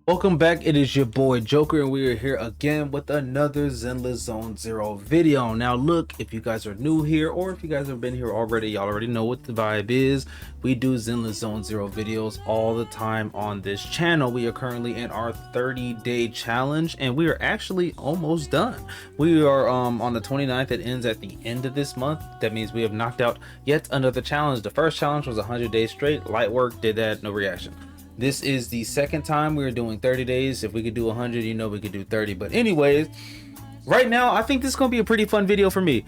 Welcome back. It is your boy Joker, and we are here again with another Zenless Zone Zero video. Now, look, if you guys are new here, or if you guys have been here already, y'all already know what the vibe is. We do Zenless Zone Zero videos all the time on this channel. We are currently in our 30-day challenge, and we are actually almost done. We are on the 29th. It ends at the end of this month. That means we have knocked out yet another challenge. The first challenge was 100 days straight. Light work, did that, no reaction. This is the second time we're doing 30 days. If we could do 100, you know we could do 30. But anyways, right now, I think this is going to be a pretty fun video for me.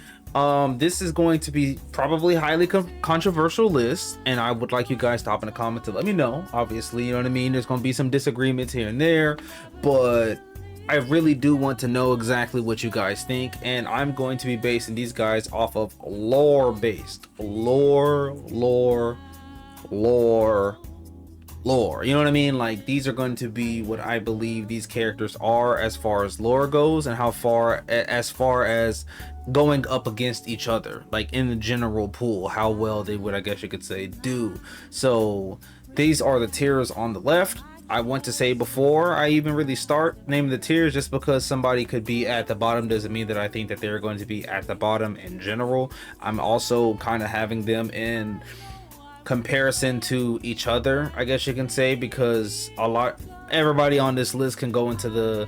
This is going to be probably highly controversial list, and I would like you guys to hop in the comments to let me know. Obviously, you know what I mean? There's going to be some disagreements here and there, but I really do want to know exactly what you guys think, and I'm going to be basing these guys off of lore-based. Lore, you know what I mean? Like, these are going to be what I believe these characters are as far as lore goes, and how far as going up against each other, like in the general pool, how well they would, I guess you could say, do. So these are the tiers on the left. I want to say before I even really start naming the tiers, just because somebody could be at the bottom doesn't mean that I think that they're going to be at the bottom in general. I'm also kind of having them in comparison to each other, I guess you can say, because everybody on this list can go into the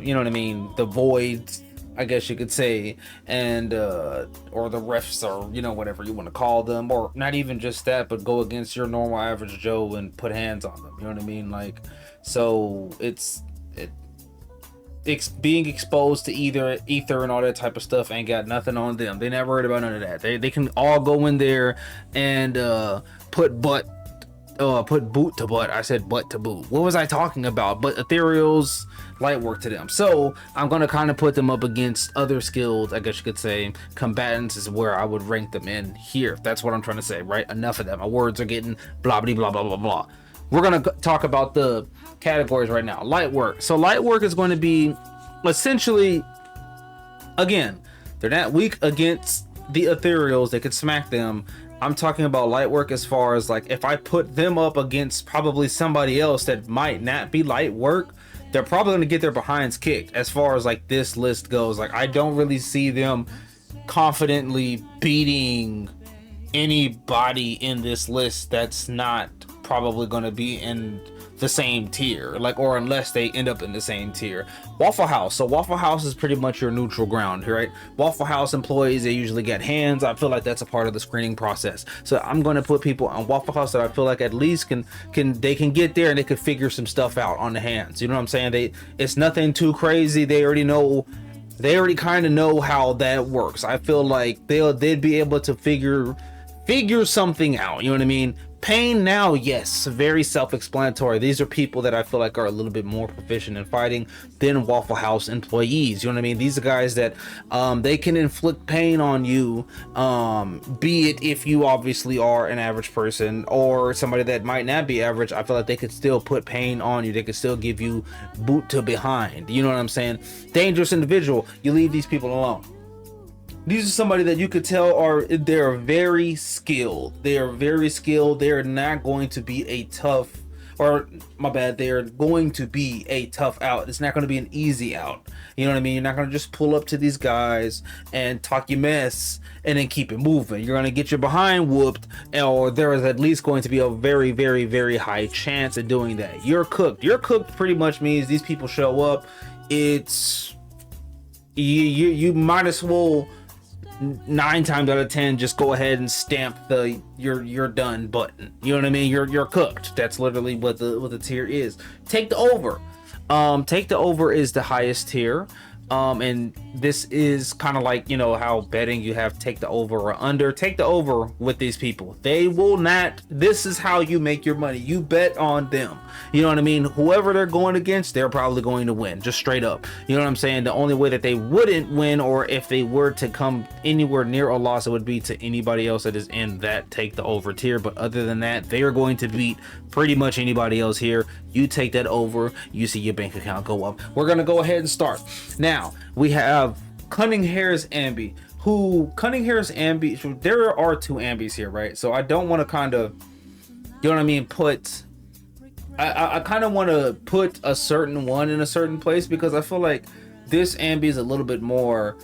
you know what I mean, the voids, I guess you could say, and or the refs, or you know, whatever you want to call them, or not even just that, but go against your normal average Joe and put hands on them, you know what I mean? Like, so it's being exposed to either ether and all that type of stuff ain't got nothing on them. They never heard about none of that. They can all go in there and put boot to butt. I said butt to boot. What was I talking about? But ethereals, light work to them. So I'm gonna kind of put them up against other skilled, I guess you could say, combatants is where I would rank them in here. That's what I'm trying to say, right? Enough of that. My words are getting blah blah blah blah blah blah. We're gonna talk about the categories right now. Light work. So light work is going to be essentially, again, they're not weak against the ethereals. They could smack them. I'm talking about light work as far as, like, if I put them up against probably somebody else that might not be light work, they're probably going to get their behinds kicked. As far as like this list goes, like, I don't really see them confidently beating anybody in this list that's not probably going to be in the same tier, like, or unless they end up in the same tier. Waffle House. So Waffle House is pretty much your neutral ground, right? Waffle House employees, they usually get hands. I feel like that's a part of the screening process. So I'm going to put people on Waffle House that I feel like at least can get there and they can figure some stuff out on the hands. You know what I'm saying? It's nothing too crazy. They already kind of know how that works. I feel like they'd be able to figure something out. You know what I mean? Pain now, yes, very self-explanatory. These are people that I feel like are a little bit more proficient in fighting than Waffle House employees. You know what I mean? These are guys that they can inflict pain on you, be it if you obviously are an average person or somebody that might not be average. I feel like they could still put pain on you. They could still give you boot to behind. You know what I'm saying? Dangerous individual. You leave these people alone. These are somebody that you could tell they're very skilled. They are very skilled. They're not going to be a tough, or my bad, they're going to be a tough out. It's not going to be an easy out. You know what I mean? You're not going to just pull up to these guys and talk your mess and then keep it moving. You're going to get your behind whooped, or there is at least going to be a very, very, very high chance of doing that. You're cooked. You're cooked pretty much means these people show up. It's you might as well 9 times out of 10 just go ahead and stamp the you're done button. You know what I mean? You're cooked. That's literally what the tier is. Take the over. Take the over is the highest tier. And this is kind of like, you know, how betting you have take the over or under. Take the over with these people. They will not, this is how you make your money. You bet on them. You know what I mean? Whoever they're going against, they're probably going to win, just straight up. You know what I'm saying? The only way that they wouldn't win, or if they were to come anywhere near a loss, it would be to anybody else that is in that take the over tier. But other than that, they are going to beat pretty much anybody else here. You take that over, you see your bank account go up. We're gonna go ahead and start. Now we have Cunning Hair's Ambi, there are 2 Ambis here, right? So I don't want to kind of, you know what I mean, put I kind of want to put a certain one in a certain place because I feel like this Ambi is a little bit more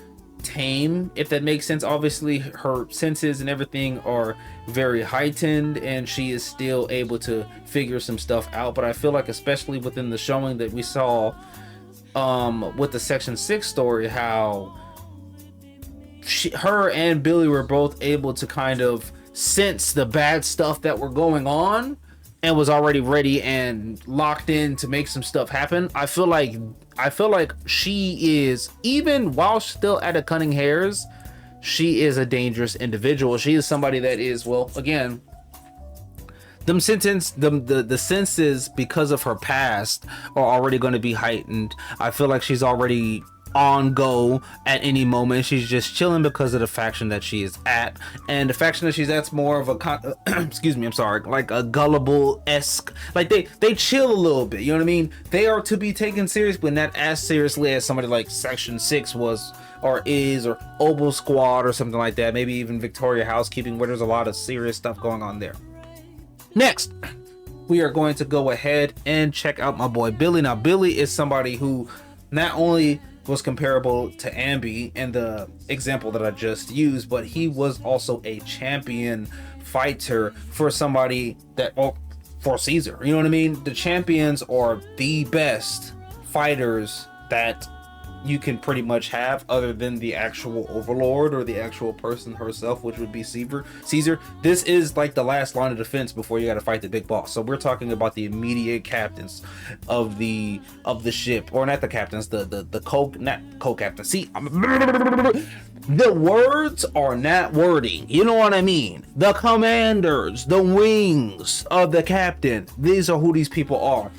tame, if that makes sense. Obviously her senses and everything are very heightened and she is still able to figure some stuff out, but I feel like especially within the showing that we saw with the section 6 story, how her and Billy were both able to kind of sense the bad stuff that were going on and was already ready and locked in to make some stuff happen. I feel like she is, even while still at a cunning hairs, she is a dangerous individual. She is somebody that is, well, again, the senses, because of her past, are already going to be heightened. I feel like she's already on go at any moment. She's just chilling because of the faction that she is at, and the faction that she's at's more of a excuse me, I'm sorry, like a gullible-esque, like they chill a little bit, you know what I mean? They are to be taken serious, but not as seriously as somebody like section 6 was or is, or Obel Squad or something like that, maybe even Victoria Housekeeping, where there's a lot of serious stuff going on there. Next, we are going to go ahead and check out my boy Billy. Now Billy is somebody who not only was comparable to Ambi in the example that I just used, but he was also a champion fighter for somebody that, oh, for Caesar, you know what I mean? The champions are the best fighters that you can pretty much have, other than the actual overlord or the actual person herself, which would be Caesar. This is like the last line of defense before you got to fight the big boss. So we're talking about the immediate captains of the ship, or not the captains, not co-captain. See, the words are not wording, you know what I mean? The commanders, the wings of the captain. These are who these people are.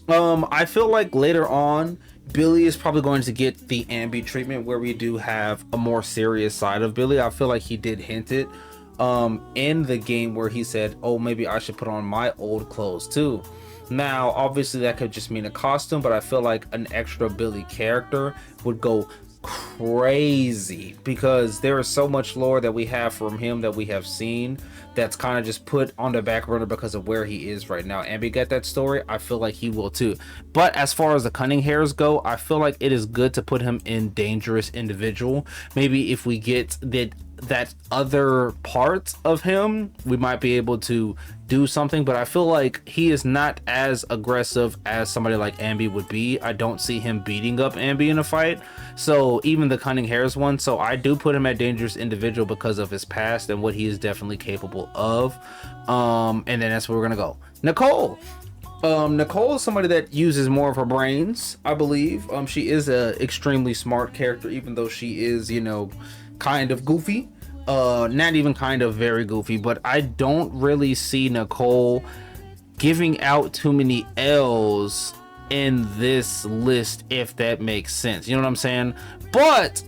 I feel like later on Billy is probably going to get the Ambi treatment, where we do have a more serious side of Billy. I feel like he did hint it in the game, where he said, oh, maybe I should put on my old clothes too. Now obviously that could just mean a costume, but I feel like an extra Billy character would go crazy, because there is so much lore that we have from him that we have seen that's kind of just put on the back burner because of where he is right now. Ambi got that story, I feel like he will too. But as far as the cunning hairs go, I feel like it is good to put him in dangerous individual. Maybe if we get that other part of him, we might be able to do something, but I feel like he is not as aggressive as somebody like Ambi would be. I don't see him beating up Ambi in a fight, so even the cunning hairs one, so I do put him at dangerous individual because of his past and what he is definitely capable of. And then that's where we're gonna go. Nicole. Nicole is somebody that uses more of her brains, I believe. She is a extremely smart character, even though she is, you know, kind of goofy. Not even kind of, very goofy, but I don't really see Nicole giving out too many L's in this list, if that makes sense, you know what I'm saying? But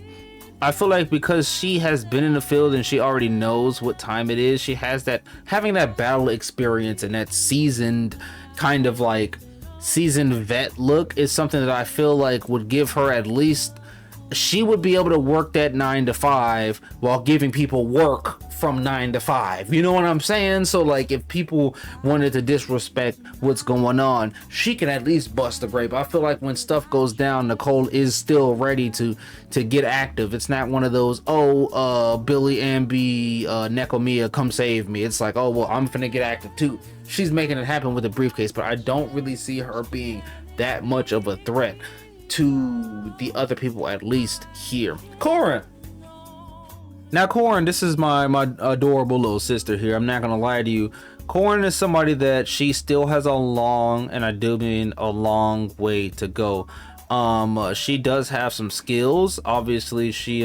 I feel like because she has been in the field and she already knows what time it is, she has that, having that battle experience and that seasoned kind of like seasoned vet look is something that I feel like would give her, at least she would be able to work that 9 to 5 while giving people work from 9 to 5, you know what I'm saying? So like if people wanted to disrespect what's going on, she can at least bust the grape. I feel like when stuff goes down, Nicole is still ready to get active. It's not one of those, Billy, Ambi, Nekomia, come save me. It's like, oh well, I'm finna get active too. She's making it happen with a briefcase, but I don't really see her being that much of a threat to the other people, at least here. Corin. Now Corin, this is my adorable little sister here. I'm not gonna lie to you. Corin is somebody that she still has a long, and I do mean a long, way to go. She does have some skills. Obviously, she's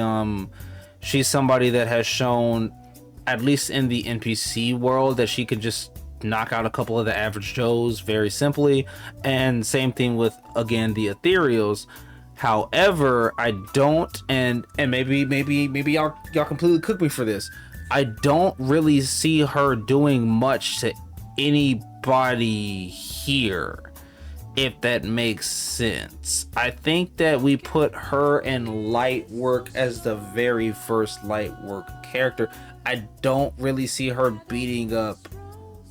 somebody that has shown, at least in the NPC world, that she could just knock out a couple of the average Joes very simply, and same thing with, again, the ethereals. However, I don't, and maybe y'all completely cook me for this, I don't really see her doing much to anybody here, if that makes sense. I think that we put her in light work as the very first light work character. I don't really see her beating up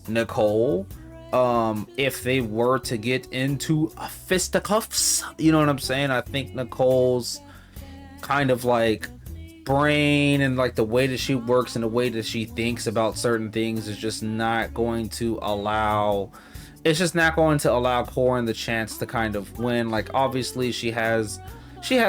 Nicole If they were to get into fisticuffs, you know what I'm saying? I think Nicole's kind of like brain and like the way that she works and the way that she thinks about certain things is just not going to allow, it's just not going to allow Corin the chance to kind of win. Like obviously she has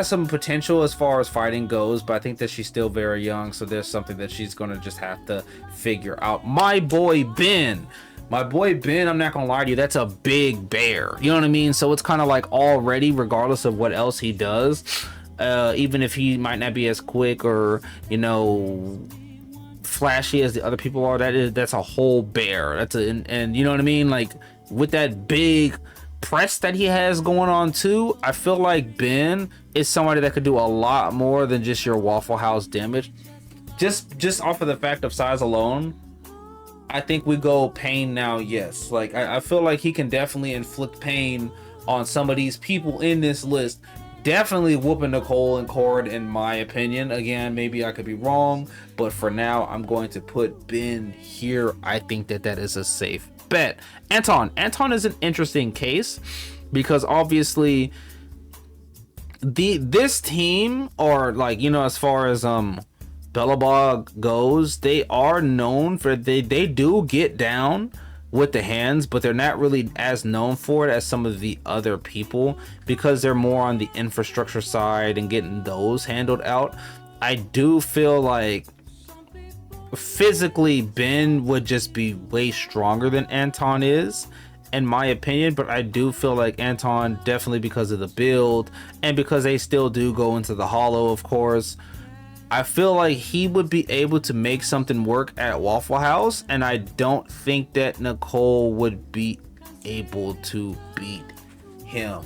some potential as far as fighting goes, but I think that she's still very young, so there's something that she's gonna just have to figure out. My boy Ben, I'm not gonna lie to you, that's a big bear, you know what I mean? So it's kind of like already, regardless of what else he does, even if he might not be as quick or, you know, flashy as the other people are, that's a whole bear. And you know what I mean? Like with that big press that he has going on too, I feel like Ben is somebody that could do a lot more than just your Waffle House damage. Just off of the fact of size alone, I think we go pain now. Yes, like I feel like he can definitely inflict pain on some of these people in this list. Definitely whooping Nicole and Cord, in my opinion. Again, maybe I could be wrong, but for now, I'm going to put Ben here. I think that is a safe bet. Anton is an interesting case because obviously this team, or like, you know, as far as Bellabog goes, they are known for they do get down with the hands, but they're not really as known for it as some of the other people because they're more on the infrastructure side and getting those handled out. I do feel like physically Ben would just be way stronger than Anton is, in my opinion, but I do feel like Anton, definitely because of the build and because they still do go into the hollow, of course, I feel like he would be able to make something work at Waffle House, and I don't think that Nicole would be able to beat him.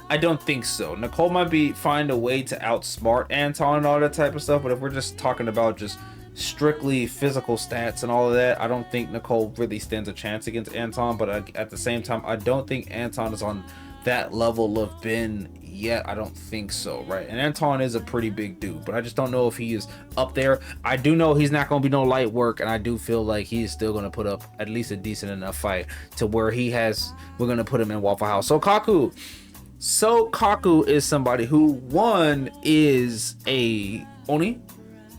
I don't think so. Nicole might find a way to outsmart Anton and all that type of stuff, but if we're just talking about just strictly physical stats and all of that, I don't think Nicole really stands a chance against Anton. But at the same time, I don't think Anton is on that level of Ben yet. I don't think so, right? And Anton is a pretty big dude, but I just don't know if he is up there. I do know he's not going to be no light work, and I do feel like he is still going to put up at least a decent enough fight to where we're going to put him in Waffle House. So Kaku is somebody who, one, is a Oni.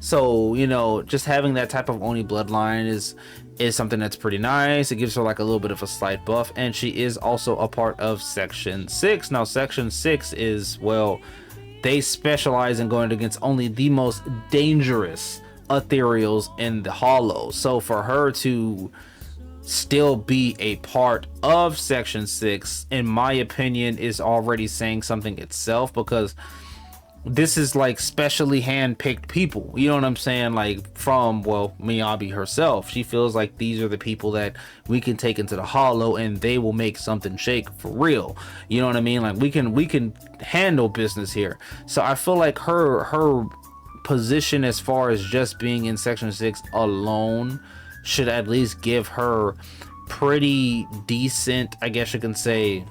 So, you know, just having that type of Oni bloodline is something that's pretty nice. It gives her like a little bit of a slight buff, and she is also a part of Section 6. Now, Section 6 is, well, they specialize in going against only the most dangerous ethereals in the hollow. So for her to still be a part of Section 6, in my opinion, is already saying something itself, because this is like specially hand-picked people, you know what I'm saying? Like from, well, Miyabi herself, she feels like these are the people that we can take into the hollow and they will make something shake for real, you know what I mean? Like we can handle business here. So I feel like her position as far as just being in Section 6 alone should at least give her pretty decent, I guess you can say,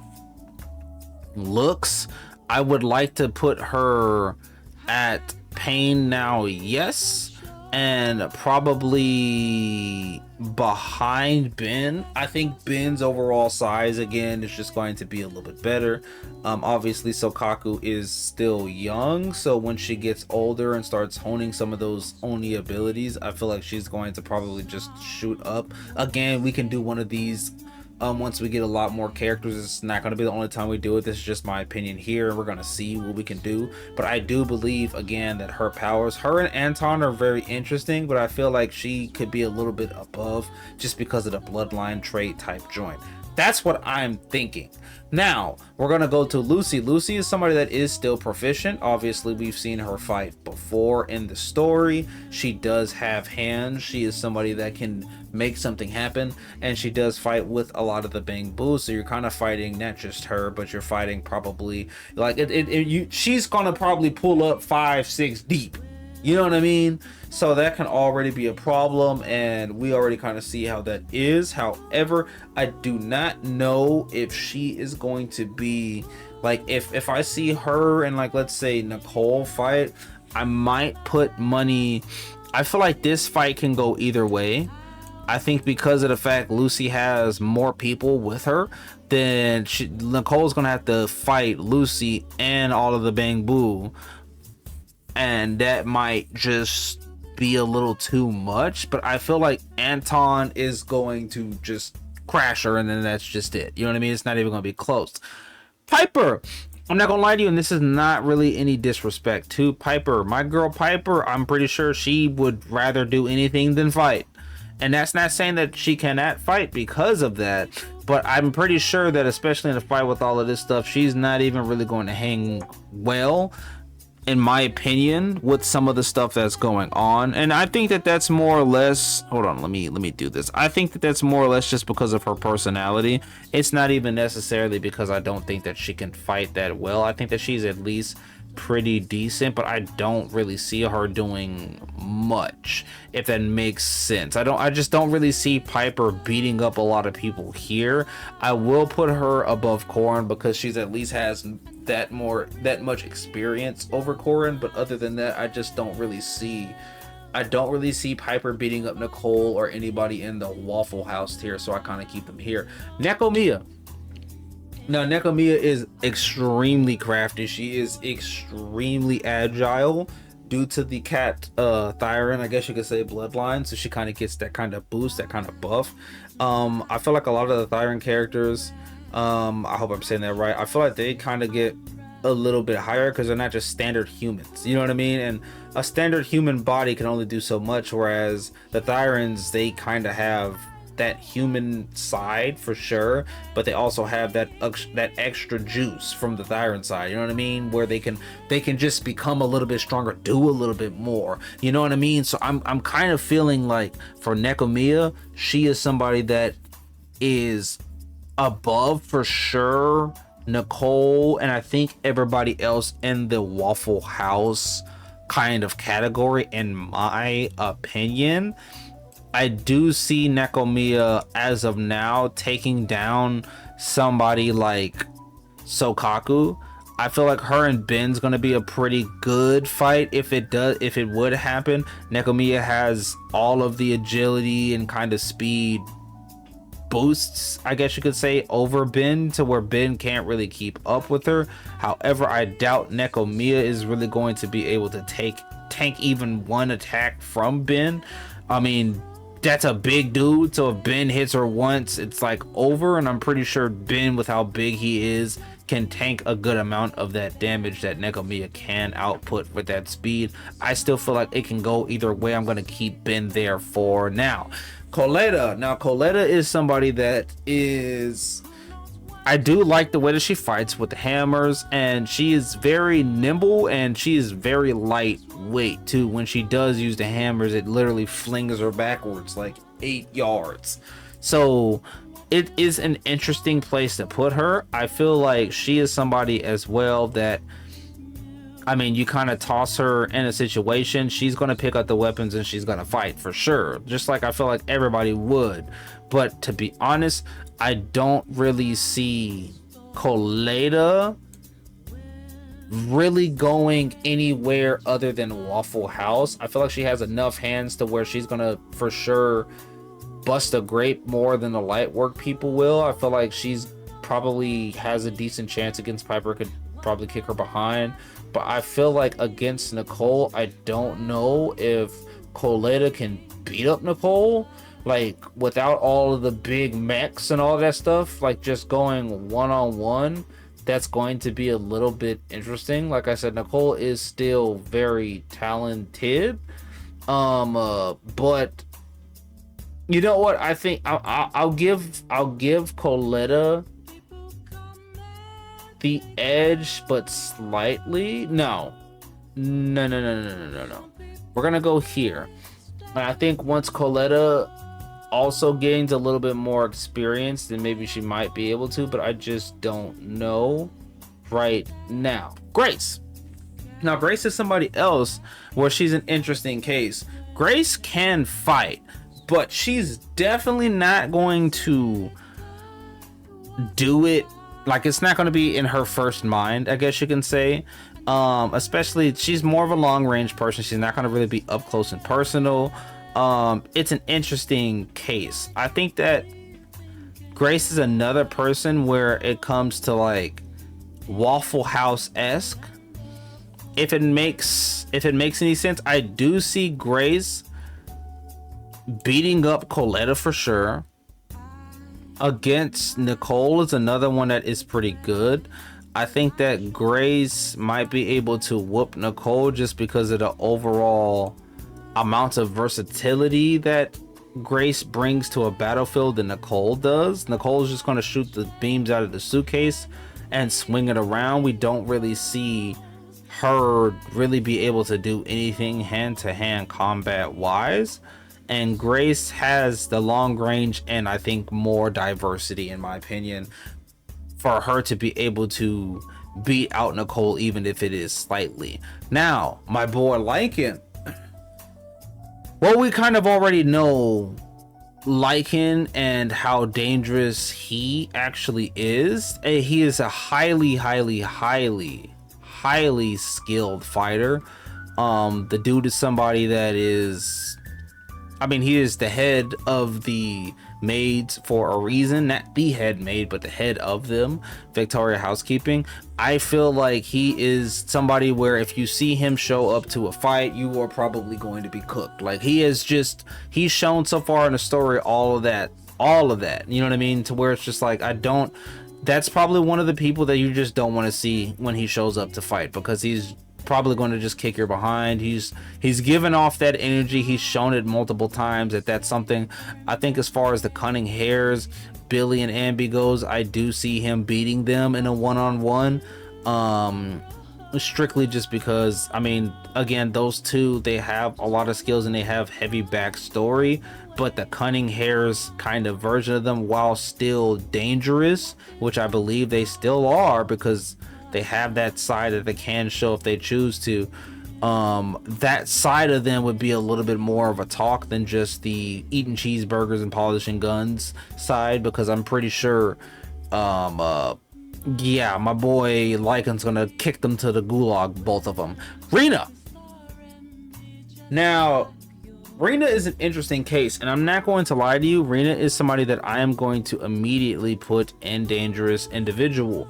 looks. I would like to put her at pain now, yes, and probably behind Ben. I think Ben's overall size, again, is just going to be a little bit better. Obviously, Sokaku is still young, so when she gets older and starts honing some of those Oni abilities, I feel like she's going to probably just shoot up. Again, we can do one of these once we get a lot more characters. It's not going to be the only time we do it. This is just my opinion here. We're going to see what we can do, but I do believe, again, that her powers, her and Anton are very interesting, but I feel like she could be a little bit above just because of the bloodline trait type joint. That's what I'm thinking. Now we're gonna go to Lucy. Lucy is somebody that is still proficient. Obviously, we've seen her fight before in the story. She does have hands. She is somebody that can make something happen, and she does fight with a lot of the Bang Boo. So you're kind of fighting not just her, but you're fighting probably like she's gonna probably pull up 5-6 deep. You know what I mean? So that can already be a problem, and we already kind of see how that is. However, I do not know if she is going to be like, if I see her and, like, let's say Nicole fight, I might put money. I feel like this fight can go either way. I think because of the fact Lucy has more people with her, then Nicole's gonna have to fight Lucy and all of the Bang Boo, and that might just be a little too much. But I feel like Anton is going to just crash her, and then that's just it. You know what I mean? It's not even gonna be close. Piper, I'm not gonna lie to you, and this is not really any disrespect to Piper. My girl Piper, I'm pretty sure she would rather do anything than fight. And that's not saying that she cannot fight because of that, but I'm pretty sure that especially in a fight with all of this stuff, she's not even really going to hang well, in my opinion, with some of the stuff that's going on. And I think that that's more or less, hold on, let me do this. I think that that's more or less just because of her personality. It's not even necessarily because I don't think that she can fight that well. I think that she's at least pretty decent, but I don't really see her doing much, if that makes sense. I just don't really see Piper beating up a lot of people here. I will put her above Corin because she's at least has that much experience over Corin, but other than that, I don't really see Piper beating up Nicole or anybody in the Waffle House tier, so I kind of keep them here. Nekomia. Now, Nekomia is extremely crafty. She is extremely agile due to the cat Thyron, I guess you could say, bloodline. So she kind of gets that kind of boost, that kind of buff. I feel like a lot of the Thyron characters, I hope I'm saying that right, I feel like they kind of get a little bit higher because they're not just standard humans. You know what I mean? And a standard human body can only do so much, whereas the Thyrons, they kind of have that human side for sure, but they also have that extra juice from the Thyron side, you know what I mean, where they can just become a little bit stronger, do a little bit more, you know what I mean. So I'm kind of feeling like for Nekomia, she is somebody that is above for sure Nicole, and I think everybody else in the Waffle House kind of category, in my opinion. I do see Nekomia as of now taking down somebody like Sokaku. I feel like her and Ben's gonna be a pretty good fight if it would happen. Nekomia has all of the agility and kind of speed boosts, I guess you could say, over Ben, to where Ben can't really keep up with her. However, I doubt Nekomia is really going to be able to tank even one attack from Ben. I mean, that's a big dude, so if Ben hits her once, it's like over, and I'm pretty sure Ben, with how big he is, can tank a good amount of that damage that Nekomia can output with that speed. I still feel like it can go either way. I'm going to keep Ben there for now. Coletta. Now, Coletta is somebody that is... I do like the way that she fights with the hammers, and she is very nimble, and she is very lightweight too. When she does use the hammers, it literally flings her backwards like 8 yards. So it is an interesting place to put her. I feel like she is somebody as well that, I mean, you kind of toss her in a situation, she's going to pick up the weapons and she's going to fight for sure. Just like I feel like everybody would. But to be honest, I don't really see Coletta really going anywhere other than Waffle House. I feel like she has enough hands to where she's going to for sure bust a grape more than the light work people will. I feel like she's probably has a decent chance against Piper, could probably kick her behind. But I feel like against Nicole, I don't know if Coletta can beat up Nicole, like without all of the big mechs and all that stuff, like just going one-on-one. That's going to be a little bit interesting. Like I said, Nicole is still very talented, but you know what? I think I'll give Coletta the edge, but slightly. No. We're gonna go here. And I think once Coletta also gains a little bit more experience, then maybe she might be able to, but I just don't know right now. Grace. Now, Grace is somebody else where she's an interesting case. Grace can fight, but she's definitely not going to do it. Like, it's not going to be in her first mind, I guess you can say. Especially, she's more of a long range person. She's not going to really be up close and personal. It's an interesting case. I think that Grace is another person where it comes to like Waffle House-esque. If it makes any sense, I do see Grace beating up Coletta for sure. Against Nicole is another one that is pretty good. I think that Grace might be able to whoop Nicole just because of the overall amount of versatility that Grace brings to a battlefield than Nicole does. Nicole's just going to shoot the beams out of the suitcase and swing it around. We don't really see her really be able to do anything hand-to-hand combat wise, and Grace has the long range and I think more diversity, in my opinion, for her to be able to beat out Nicole, even if it is slightly. Now, my boy Lycan, well, we kind of already know Lycan and how dangerous he actually is. He is a highly skilled fighter. The dude is somebody that is, I mean, he is the head of the maids for a reason. Not the head maid, but the head of them, Victoria Housekeeping. I feel like he is somebody where if you see him show up to a fight, you are probably going to be cooked. Like, he's shown so far in the story all of that, you know what I mean, to where it's just like, that's probably one of the people that you just don't want to see when he shows up to fight, because he's probably going to just kick your behind. He's given off that energy. He's shown it multiple times that's something. I think as far as the cunning hairs, Billy and Ambi goes, I do see him beating them in a one-on-one, strictly just because, I mean, again, those two, they have a lot of skills and they have heavy backstory, but the cunning hairs kind of version of them, while still dangerous, which I believe they still are, because they have that side that they can show if they choose to. That side of them would be a little bit more of a talk than just the eating cheeseburgers and polishing guns side, because I'm pretty sure, yeah, my boy Lycan's gonna kick them to the gulag, both of them. Rena. Now, Rena is an interesting case, and I'm not going to lie to you. Rena is somebody that I am going to immediately put in dangerous individual.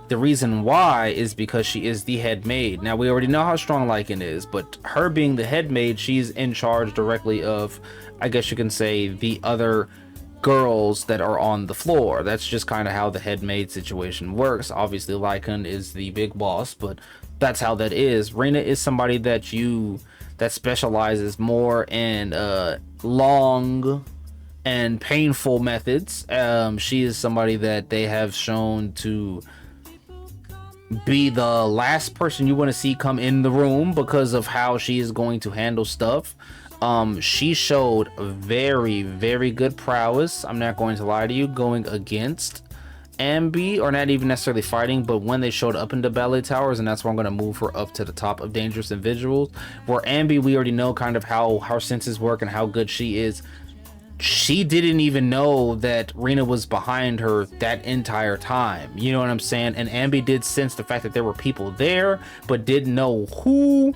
The reason why is because she is the head maid. Now, we already know how strong Lycan is, but her being the head maid, she's in charge directly of, I guess you can say, the other girls that are on the floor. That's just kind of how the head maid situation works. Obviously, Lycan is the big boss, but that's how that is. Rena is somebody that specializes more in long and painful methods. She is somebody that they have shown to be the last person you want to see come in the room because of how she is going to handle stuff. She showed very good prowess, I'm not going to lie to you, going against Ambi, or not even necessarily fighting, but when they showed up in the ballet towers, and that's where I'm going to move her up to the top of dangerous individuals. Where Ambi, we already know kind of how her senses work and how good she is. She didn't even know that Rena was behind her that entire time, you know what I'm saying? And Ambi did sense the fact that there were people there, but didn't know who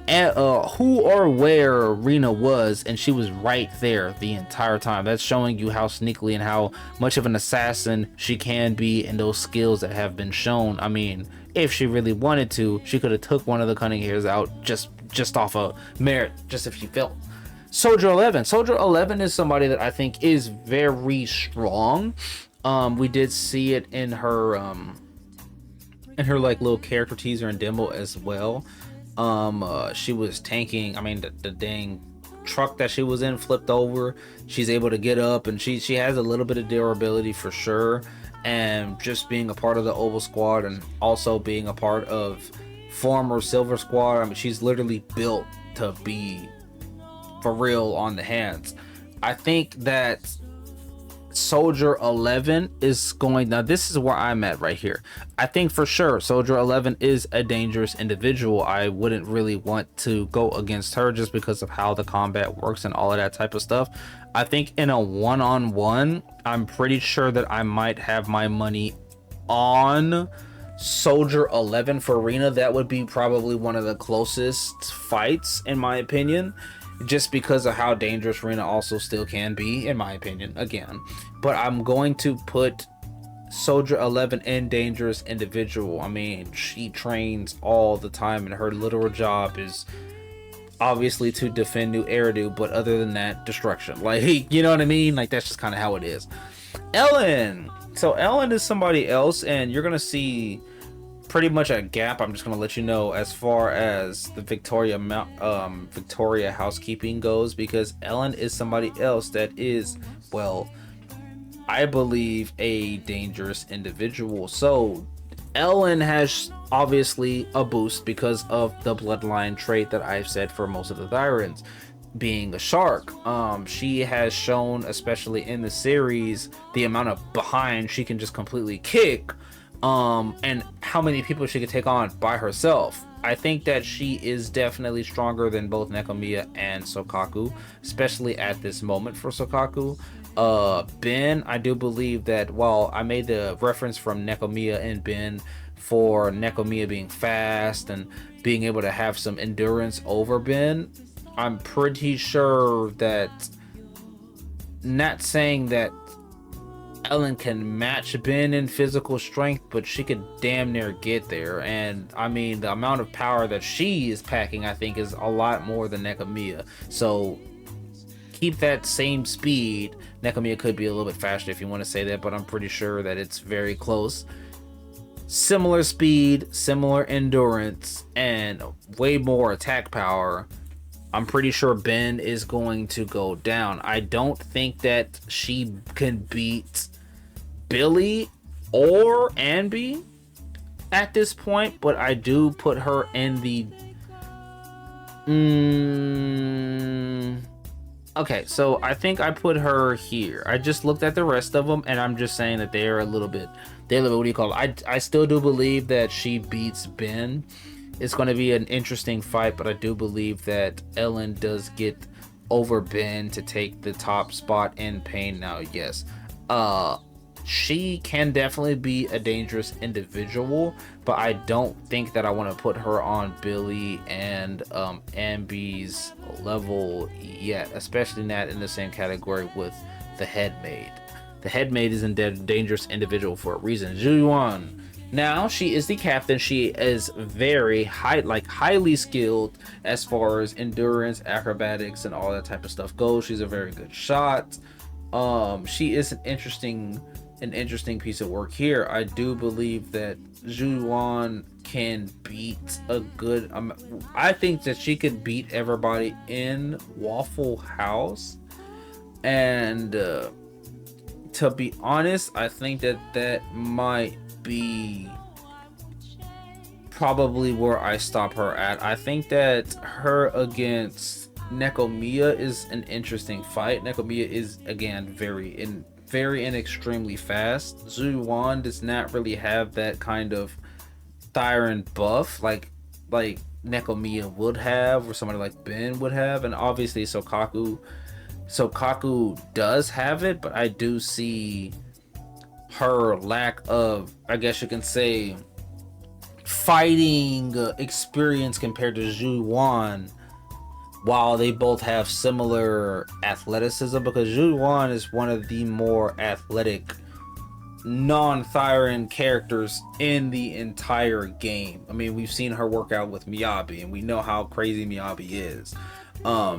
or where Rena was, and she was right there the entire time. That's showing you how sneakily and how much of an assassin she can be, and those skills that have been shown. I mean, if she really wanted to, she could have took one of the cunning hairs out just off of merit, just if she felt. Soldier 11 is somebody that I think is very strong. We did see it in her like little character teaser and demo as well. She was tanking, I mean, the dang truck that she was in flipped over. She's able to get up, and she has a little bit of durability for sure. And just being a part of the Oval Squad, and also being a part of former Silver Squad, I mean, she's literally built to be for real on the hands. I think that Soldier 11 is going, now this is where I'm at right here. I think for sure Soldier 11 is a dangerous individual. I wouldn't really want to go against her just because of how the combat works and all of that type of stuff. I think in a one-on-one, I'm pretty sure that I might have my money on Soldier 11 for Rena. That would be probably one of the closest fights in my opinion. just because of how dangerous Rena also still can be, in my opinion, again. But I'm going to put Soldier 11 in dangerous individual. I mean, she trains all the time, and her literal job is obviously to defend New Eridu, but other than that, destruction. Like, you know what I mean? Like, that's just kind of how it is. Ellen. So Ellen is somebody else, and you're gonna see pretty much a gap. I'm just gonna let you know as far as the Victoria housekeeping goes, because Ellen is somebody else that is, well, I believe, a dangerous individual. So Ellen has obviously a boost because of the bloodline trait that I've said for most of the Thyrans, being a shark. She has shown, especially in the series, the amount of behind she can just completely kick, and how many people she could take on by herself. I think that she is definitely stronger than both Nekomiya and Sokaku, especially at this moment for Sokaku. Ben, I do believe that while I made the reference from Nekomiya and Ben for Nekomiya being fast and being able to have some endurance over Ben, I'm pretty sure that, not saying that Ellen can match Ben in physical strength, but she could damn near get there. And I mean, the amount of power that she is packing, I think, is a lot more than Nekomiya. So keep that same speed. Nekomiya could be a little bit faster if you want to say that, but I'm pretty sure that it's very close. Similar speed, similar endurance, and way more attack power. I'm pretty sure Ben is going to go down. I don't think that she can beat Billy or Anby at this point, but I do put her in the... Okay, so I think I put her here. I just looked at the rest of them, and I'm just saying that they're a little bit, what do you call it? I still do believe that she beats Ben. It's going to be an interesting fight, but I do believe that Ellen does get over Ben to take the top spot in Pain now, yes. She can definitely be a dangerous individual, but I don't think that I want to put her on Billy and Anby's level yet, especially not in the same category with the Headmaid. The Headmaid is a dangerous individual for a reason. Zhu. Now she is the captain. She is very highly skilled as far as endurance, acrobatics, and all that type of stuff goes. She's a very good shot. She is an interesting piece of work here. I do believe that Zhu can beat a good. I think that she could beat everybody in Waffle House, and to be honest, I think that might be probably where I stop her at. I think that her against Nekomiya is an interesting fight. Nekomiya is, again, very and extremely fast. Zhu does not really have that kind of Thyran buff like Nekomiya would have, or somebody like Ben would have, and obviously Sokaku does have it, but I do see her lack of, I guess you can say, fighting experience compared to Zhu, while they both have similar athleticism, because Zhu is one of the more athletic non-Thyran characters in the entire game. I mean, we've seen her work out with Miyabi, and we know how crazy Miyabi is.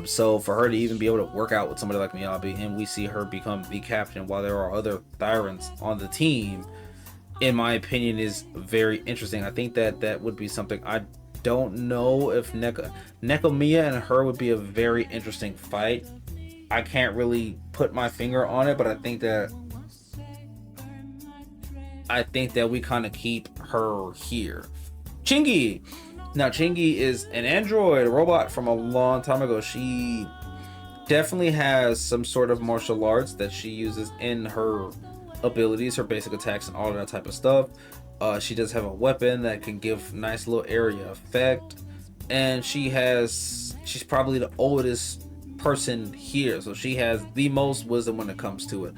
So for her to even be able to work out with somebody like Miyabi, and we see her become the captain while there are other Thyrans on the team, in my opinion, is very interesting. I think that would be something. I don't know if Nekomiya and her would be a very interesting fight. I can't really put my finger on it, but I think that we kind of keep her here. Chingy. Now, Chingy is an android, a robot from a long time ago. She definitely has some sort of martial arts that she uses in her abilities, her basic attacks, and all of that type of stuff. She does have a weapon that can give nice little area effect, and she's probably the oldest person here, so she has the most wisdom when it comes to it.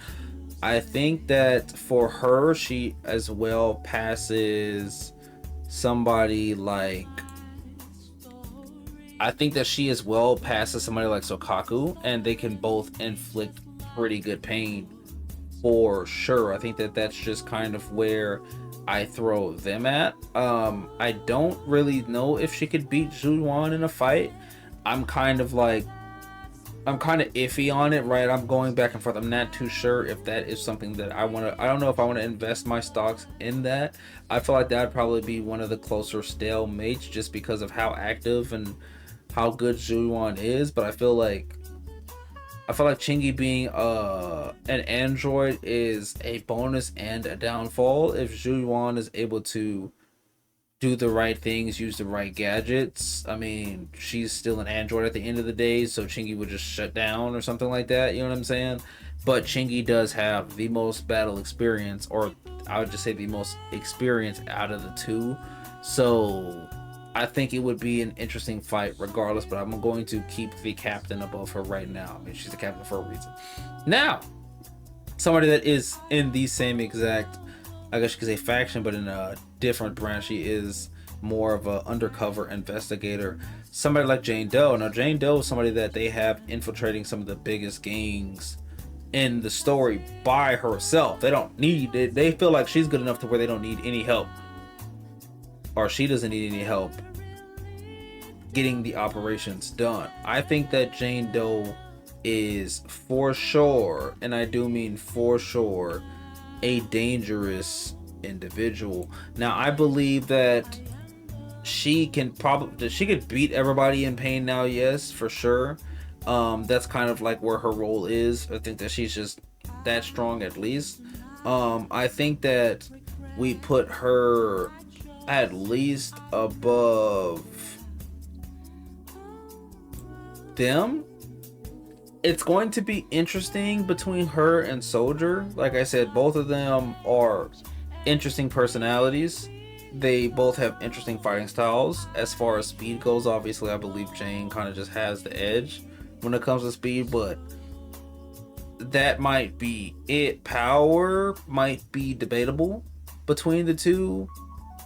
I think that for her, she as well passes somebody like I think that she is well past to somebody like Sokaku, and they can both inflict pretty good pain for sure. I think that that's just kind of where I throw them at. I don't really know if she could beat Zhuan in a fight. I'm kind of like, I'm kind of iffy on it, right? I'm going back and forth. I'm not too sure if that is something that I want to. I don't know if I want to invest my stocks in that. I feel like that would probably be one of the closer stalemates just because of how active and how good Zhuan is. But I feel like Chingy being an android is a bonus and a downfall. If Zhuan is able to do the right things, use the right gadgets. I mean, she's still an android at the end of the day, so Chingy would just shut down or something like that. You know what I'm saying? But Chingy does have the most battle experience, or I would just say the most experience out of the two. So I think it would be an interesting fight regardless, but I'm going to keep the captain above her right now. I mean, she's the captain for a reason. Now, somebody that is in the same exact, I guess you could say faction, but in a different branch. She is more of an undercover investigator. Somebody like Jane Doe. Now, Jane Doe is somebody that they have infiltrating some of the biggest gangs in the story by herself. They don't need it. They feel like she's good enough to where they don't need any help, or she doesn't need any help getting the operations done. I think that Jane Doe is for sure, and I do mean for sure, a dangerous individual. Now, I believe that she could beat everybody in pain now, yes, for sure. That's kind of like where her role is. I think that she's just that strong at least. I think that we put her at least above them. It's going to be interesting between her and Soldier. Like I said, both of them are interesting personalities. They both have interesting fighting styles. As far as speed goes, obviously I believe Jane kind of just has the edge when it comes to speed, but that might be it. Power might be debatable between the two.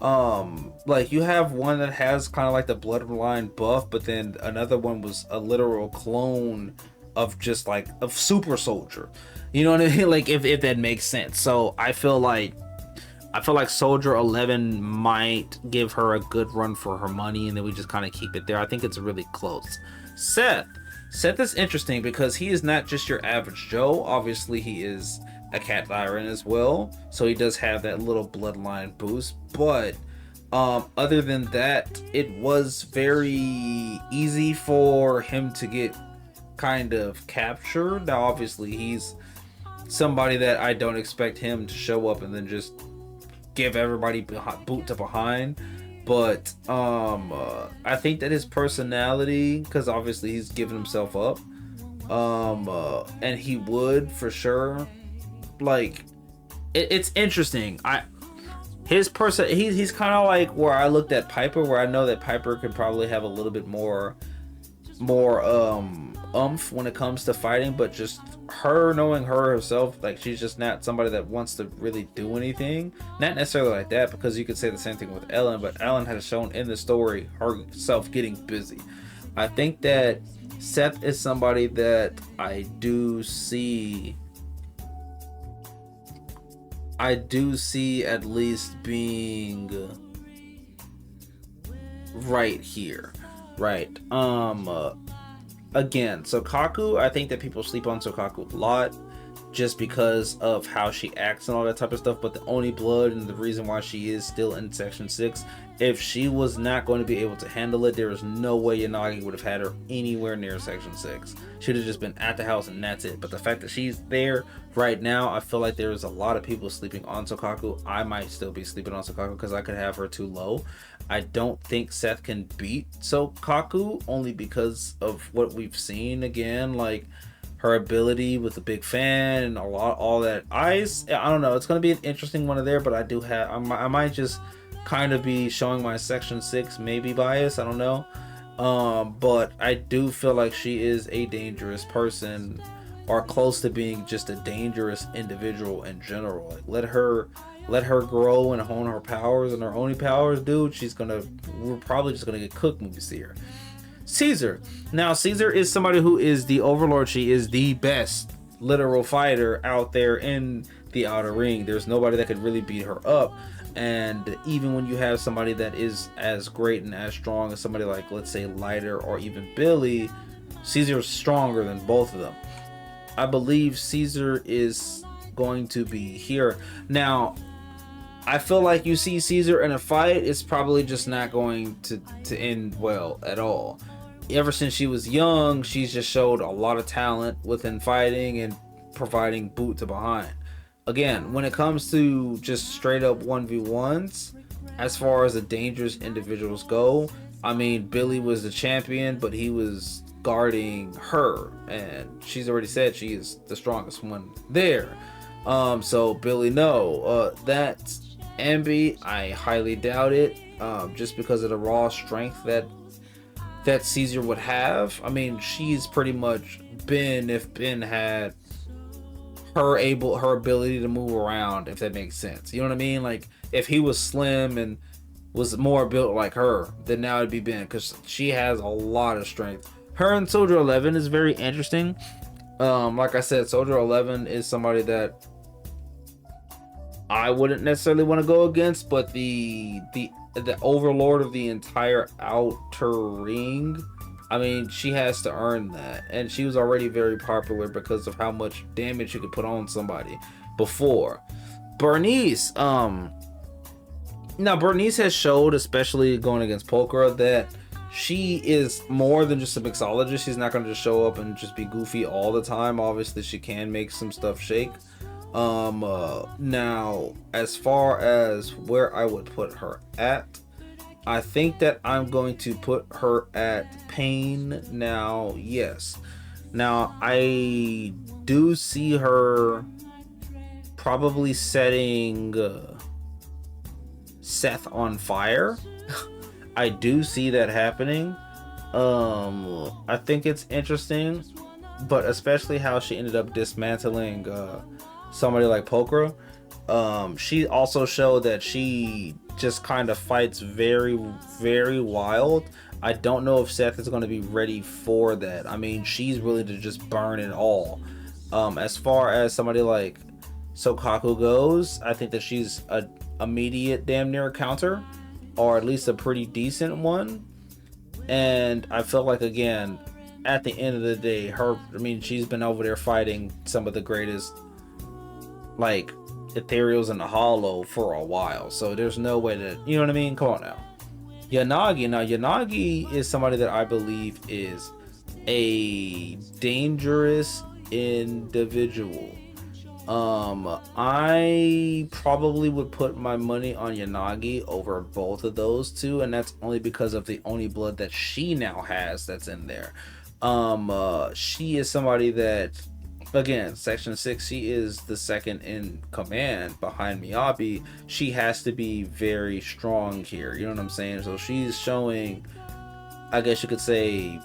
Like you have one that has kind of like the bloodline buff, but then another one was a literal clone of just like of Super Soldier. You know what I mean? Like if that makes sense. So I feel like Soldier 11 might give her a good run for her money, and then we just kind of keep it there. I think it's really close. Seth is interesting because he is not just your average Joe. Obviously, he is a cat tyrant as well, so he does have that little bloodline boost. But other than that, it was very easy for him to get kind of captured. Now, obviously, he's somebody that I don't expect him to show up and then just give everybody boot to behind. But I think that his personality, because obviously he's given himself up, and he would for sure, like it's interesting. He's kind of like where I looked at Piper, where I know that Piper could probably have a little bit more umph when it comes to fighting, but just her knowing her herself, like she's just not somebody that wants to really do anything. Not necessarily like that, because you could say the same thing with Ellen, but Ellen has shown in the story herself getting busy. I think that Seth is somebody that I do see at least being right here, right? Again, Sokaku, I think that people sleep on Sokaku a lot just because of how she acts and all that type of stuff, but the Oni blood and the reason why she is still in Section 6, if she was not going to be able to handle it, there is no way Yanagi would have had her anywhere near Section 6. She would have just been at the house and that's it. But the fact that she's there right now, I feel like there's a lot of people sleeping on Sokaku. I might still be sleeping on Sokaku because I could have her too low. I don't think Seth can beat Sokaku only because of what we've seen. Again, like her ability with the big fan and all that ice. I don't know. It's going to be an interesting one there, but I might just kind of be showing my Section 6 maybe bias. I don't know. But I do feel like she is a dangerous person, or close to being just a dangerous individual in general. Like let her grow and hone her powers and her only powers, dude. We're probably just gonna get cooked when we see her. Caesar. Now, Caesar is somebody who is the overlord. She is the best literal fighter out there in the outer ring. There's nobody that could really beat her up. And even when you have somebody that is as great and as strong as somebody like, let's say, Lighter or even Billy, Caesar is stronger than both of them. I believe Caesar is going to be here. Now, I feel like you see Caesar in a fight, it's probably just not going to end well at all. Ever since she was young, she's just showed a lot of talent within fighting and providing boot to behind. Again, when it comes to just straight up 1v1s, as far as the dangerous individuals go, I mean, Billy was the champion, but he was guarding her, and she's already said she is the strongest one there. So Billy, no. That's Ambi, I highly doubt it, just because of the raw strength that Caesar would have. I mean, she's pretty much Ben if Ben had her ability to move around, if that makes sense. You know what I mean? Like, if he was slim and was more built like her, then now it'd be Ben, because she has a lot of strength. Her and Soldier 11 is very interesting. Like I said, Soldier 11 is somebody that I wouldn't necessarily want to go against, but the overlord of the entire outer ring, I mean, she has to earn that. And she was already very popular because of how much damage she could put on somebody before. Bernice, now Bernice has showed, especially going against Polka, that she is more than just a mixologist. She's not going to just show up and just be goofy all the time. Obviously, she can make some stuff shake. Now, as far as where I would put her at, I think that I'm going to put her at Pain. Now, yes. Now, I do see her probably setting Seth on fire. I do see that happening. I think it's interesting, but especially how she ended up dismantling somebody like Polka. She also showed that she just kind of fights very, very wild. I don't know if Seth is going to be ready for that. I mean, she's willing to just burn it all. As far as somebody like Sokaku goes, I think that she's a immediate damn near counter, or at least a pretty decent one. And I feel like, again, at the end of the day, she's been over there fighting some of the greatest, like, ethereals in the hollow for a while, so there's no way to, you know what I mean? Come on now. Yanagi is somebody that I believe is a dangerous individual. I probably would put my money on Yanagi over both of those two, and that's only because of the only blood that she now has that's in there. She is somebody that, again, Section 6, she is the second in command behind Miyabi. She has to be very strong here, you know what I'm saying? So she's showing, I guess you could say,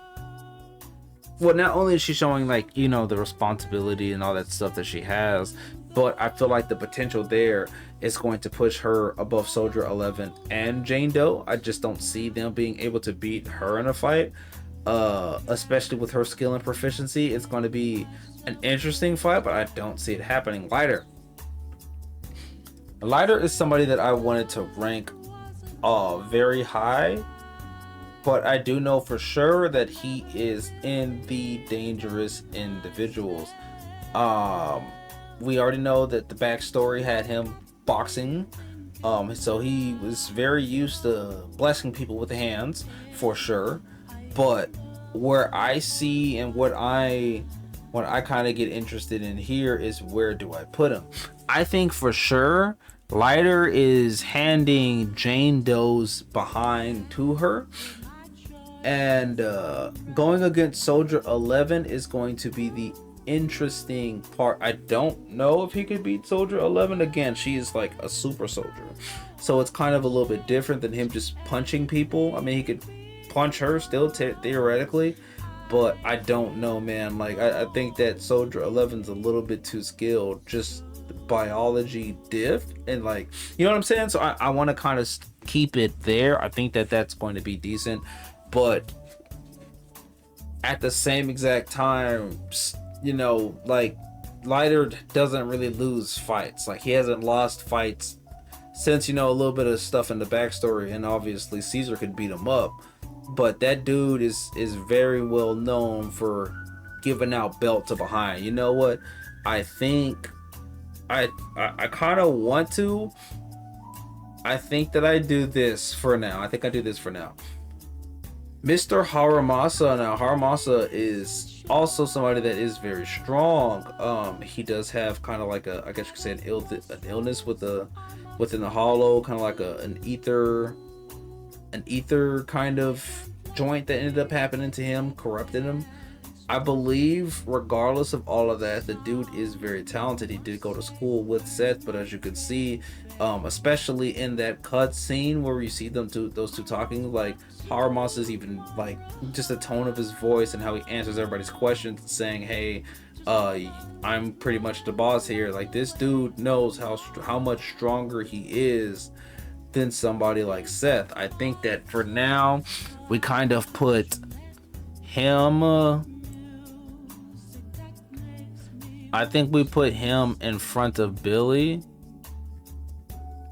well, not only is she showing, like, you know, the responsibility and all that stuff that she has, but I feel like the potential there is going to push her above Soldier 11 and Jane Doe. I just don't see them being able to beat her in a fight, especially with her skill and proficiency. It's going to be an interesting fight, but I don't see it happening. Lighter is somebody that I wanted to rank very high, but I do know for sure that he is in the dangerous individuals. We already know that the backstory had him boxing, so he was very used to blessing people with the hands for sure. But where I see and what I kind of get interested in here is, where do I put him? I think for sure Lighter is handing Jane Doe's behind to her, and going against Soldier 11 is going to be the interesting part. I don't know if he could beat Soldier 11. Again, she is like a super soldier, so it's kind of a little bit different than him just punching people. I mean, he could punch her still theoretically, but I don't know, man. Like, I think that Soldier 11's a little bit too skilled, just biology diff, and, like, you know what I'm saying? So I want to kind of keep it there. I think that that's going to be decent, but at the same exact time, you know, like Lighter doesn't really lose fights. Like he hasn't lost fights since, you know, a little bit of stuff in the backstory, and obviously Caesar could beat him up. But that dude is very well known for giving out belt to behind. You know what? I think I kind of want to. I think that I do this for now. I think I do this for now. Mr. Haramasa. Now Haramasa is also somebody that is very strong. He does have kind of like a, I guess you could say an illness with the within the hollow, kind of like an ether kind of joint that ended up happening to him, corrupted him. I believe, regardless of all of that, the dude is very talented. He did go to school with Seth, but as you can see, especially in that cut scene where you see those two talking, like Haramasa is even like just the tone of his voice and how he answers everybody's questions, saying, "Hey, I'm pretty much the boss here." Like this dude knows how much stronger he is than somebody like Seth. I think that for now, we kind of put him. I think we put him in front of Billy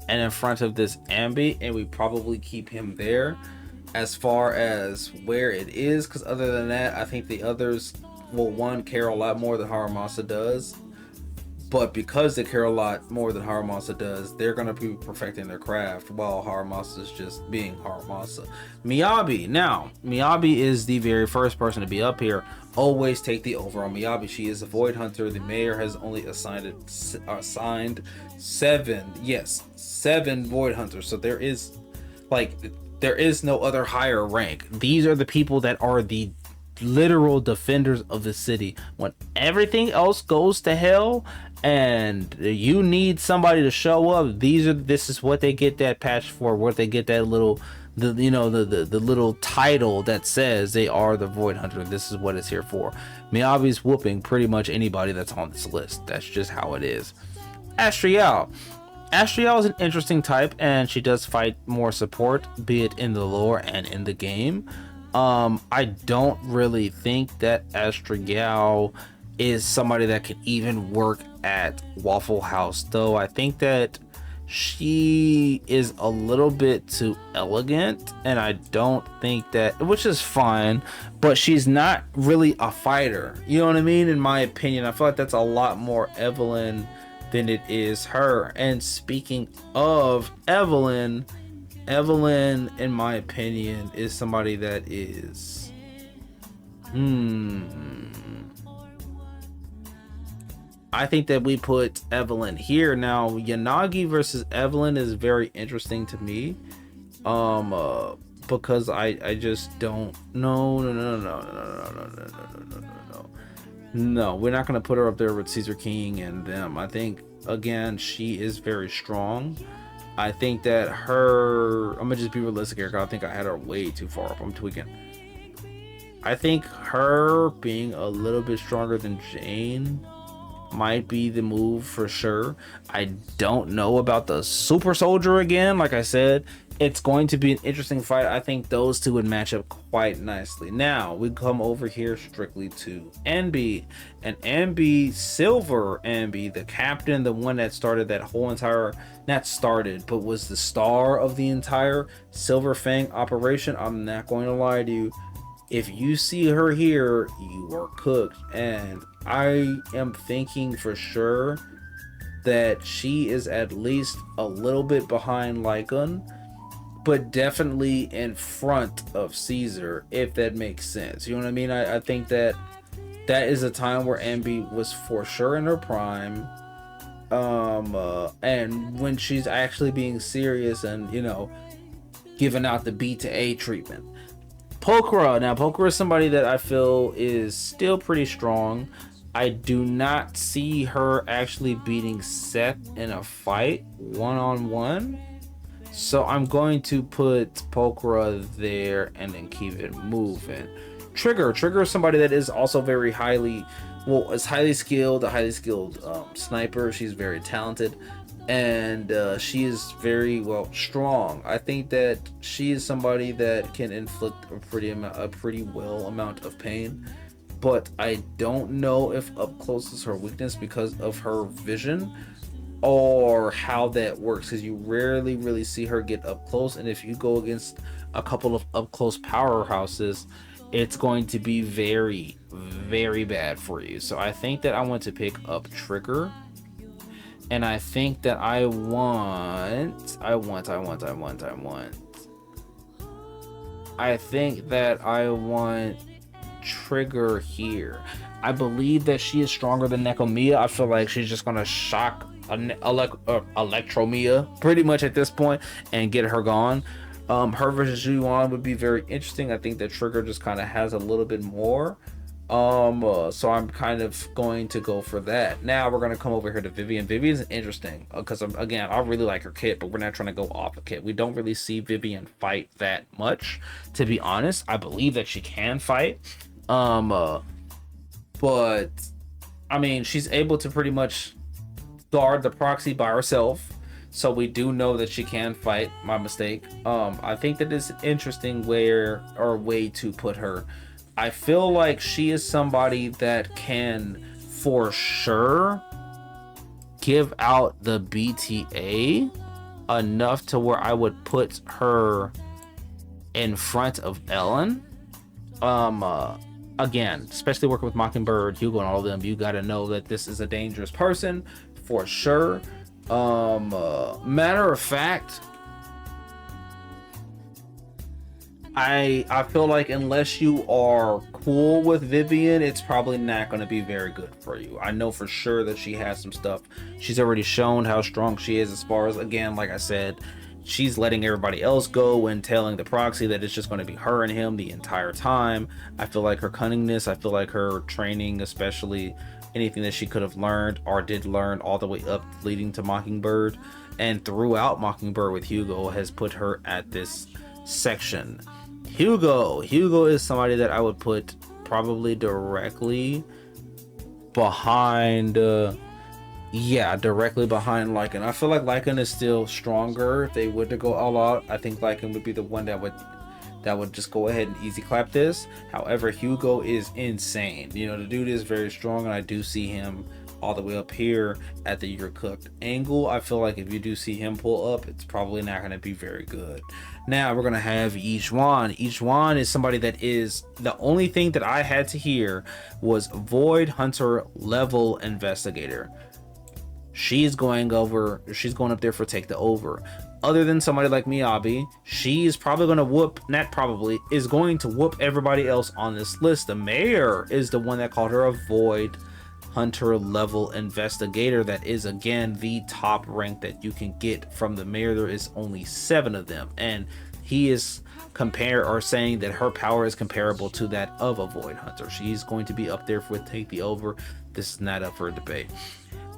and in front of this Ambi, and we probably keep him there as far as where it is, because other than that, I think the others will, one, care a lot more than Haramasa does, but because they care a lot more than Haramasa does, they're going to be perfecting their craft while Haramasa is just being Haramasa. Miyabi. Now, Miyabi is the very first person to be up here. Always take the over on Miyabi. She is a Void Hunter. The mayor has only assigned 7 Void Hunters. So there is no other higher rank. These are the people that are the literal defenders of the city. When everything else goes to hell and you need somebody to show up, this is what they get that patch for, what they get that little the little title that says they are the Void Hunter. This is what it's here for. Miyabi's whooping pretty much anybody that's on this list. That's just how it is. Astriel is an interesting type, and she does fight more support, be it in the lore and in the game. I don't really think that Astriel is somebody that could even work at Waffle House, though. I think that she is a little bit too elegant, and I don't think that, which is fine, but she's not really a fighter. You know what I mean? In my opinion, I feel like that's a lot more Evelyn than it is her. And speaking of Evelyn, in my opinion, is somebody that is I think that we put Evelyn here. Now, Yanagi versus Evelyn is very interesting to me. Because I just don't no, we're not gonna put her up there with Caesar King and them. I think, again, she is very strong. I think that I'm gonna just be realistic here, because I think I had her way too far up. I'm tweaking. I think her being a little bit stronger than Jane might be the move for sure. I don't know about the super soldier again. Like I said, it's going to be an interesting fight. I think those two would match up quite nicely. Now we come over here strictly to Ambi, and Ambi, Silver Ambi, the captain, the one that started that whole entire, not started, but was the star of the entire Silver Fang operation. I'm not going to lie to you. If you see her here, you are cooked. And I am thinking for sure that she is at least a little bit behind Lycan, but definitely in front of Caesar, if that makes sense. You know what I mean? I think that is a time where Ambi was for sure in her prime. And when she's actually being serious and, giving out the B to A treatment. Pokora. Now, Pokora is somebody that I feel is still pretty strong. I do not see her actually beating Seth in a fight one-on-one. So I'm going to put Pokora there and then keep it moving. Trigger is somebody that is also very highly skilled, a highly skilled sniper. She's very talented. and she is very well strong. I think that she is somebody that can inflict a pretty well amount of pain, but I don't know if up close is her weakness because of her vision or how that works, because you rarely really see her get up close, and if you go against a couple of up close powerhouses, it's going to be very very bad for you. So I think that I want to pick up Trigger, and I think that I think that I want Trigger here. I believe that she is stronger than Nekomiya. I feel like she's just gonna shock Electromia pretty much at this point and get her gone. Her versus Yuan would be very interesting. I think that Trigger just kind of has a little bit more. So I'm kind of going to go for that. Now we're going to come over here to Vivian. Vivian's interesting because again, I really like her kit, but we're not trying to go off a kit. We don't really see Vivian fight that much, to be honest. I believe that she can fight. But I mean, she's able to pretty much guard the proxy by herself. So we do know that she can fight. My mistake. I think that is interesting way to put her. I feel like she is somebody that can for sure give out the BTA enough to where I would put her in front of Ellen. Again, especially working with Mockingbird, Hugo, and all of them, you got to know that this is a dangerous person for sure. Matter of fact, I feel like unless you are cool with Vivian, it's probably not going to be very good for you. I know for sure that she has some stuff. She's already shown how strong she is as far as, again, like I said, she's letting everybody else go and telling the proxy that it's just going to be her and him the entire time. I feel like her cunningness, I feel like her training, especially anything that she could have learned or did learn all the way up leading to Mockingbird and throughout Mockingbird with Hugo, has put her at this section. Hugo is somebody that I would put probably directly behind directly behind Lycan. I feel like Lycan is still stronger. If they would to go all out, I think Lycan would be the one that would just go ahead and easy clap this. However, Hugo is insane. You know, the dude is very strong, and I do see him all the way up here at the You're Cooked angle. I feel like if you do see him pull up, it's probably not going to be very good. Now we're going to have Ijuan. Ijuan is somebody that is, the only thing that I had to hear was Void Hunter level investigator. She's going up there for take the over. Other than somebody like Miyabi, she is probably going to is going to whoop everybody else on this list. The mayor is the one that called her a Void Hunter level investigator. That is, again, the top rank that you can get from the mayor. There is only 7 of them, and he is saying that her power is comparable to that of a Void Hunter. She's going to be up there for take the over. This is not up for debate.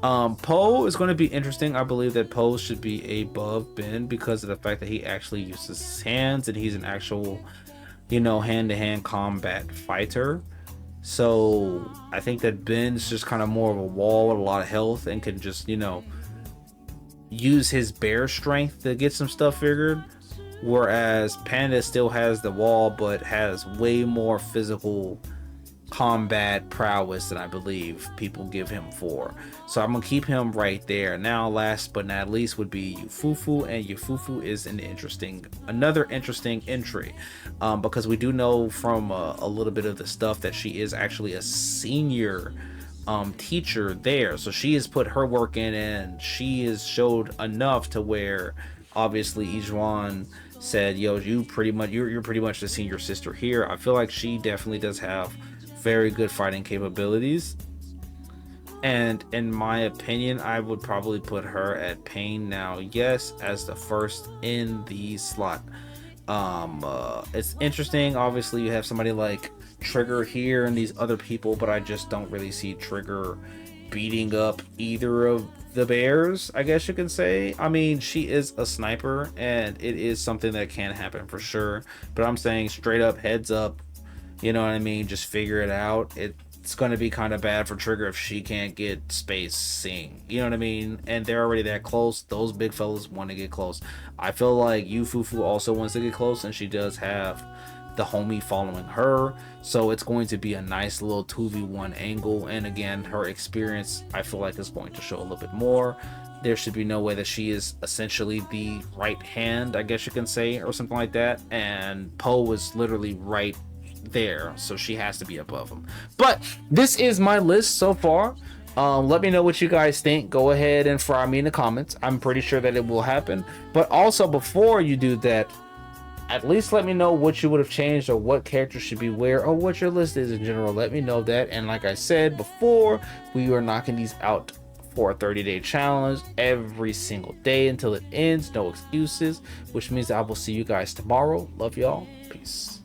Poe is going to be interesting. I believe that Poe should be above Ben because of the fact that he actually uses his hands and he's an actual, hand-to-hand combat fighter. So I think that Ben's just kind of more of a wall with a lot of health and can just, use his bear strength to get some stuff figured. Whereas Panda still has the wall, but has way more physical combat prowess than I believe people give him for. So I'm gonna keep him right there. Now, last but not least would be Yufufu, and Yufufu is another interesting entry, because we do know from a little bit of the stuff that she is actually a senior teacher there. So she has put her work in, and she has showed enough to where obviously Ijuan said, yo, you're pretty much the senior sister here. I feel like she definitely does have very good fighting capabilities, and in my opinion, I would probably put her at Pain now, yes, as the first in the slot. It's interesting. Obviously, you have somebody like Trigger here and these other people, but I just don't really see Trigger beating up either of the bears, I guess you can say. I mean, she is a sniper, and it is something that can happen for sure, but I'm saying straight up, heads up, you know what I mean? Just figure it out. it's going to be kind of bad for Trigger if she can't get spacing. You know what I mean? And they're already that close. Those big fellas want to get close. I feel like Yufufu also wants to get close, and she does have the homie following her, so it's going to be a nice little 2v1 angle. And again, her experience, I feel like, is going to show a little bit more. There should be no way that she is essentially the right hand, I guess you can say, or something like that, and Poe is literally right there, so she has to be above him. But this is my list so far. Let me know what you guys think. Go ahead and fry me in the comments. I'm pretty sure that it will happen, but also before you do that, at least let me know what you would have changed, or what characters should be where, or what your list is in general. Let me know that. And like I said before, we are knocking these out for a 30-day challenge every single day until it ends. No excuses, which means I will see you guys tomorrow. Love y'all. Peace.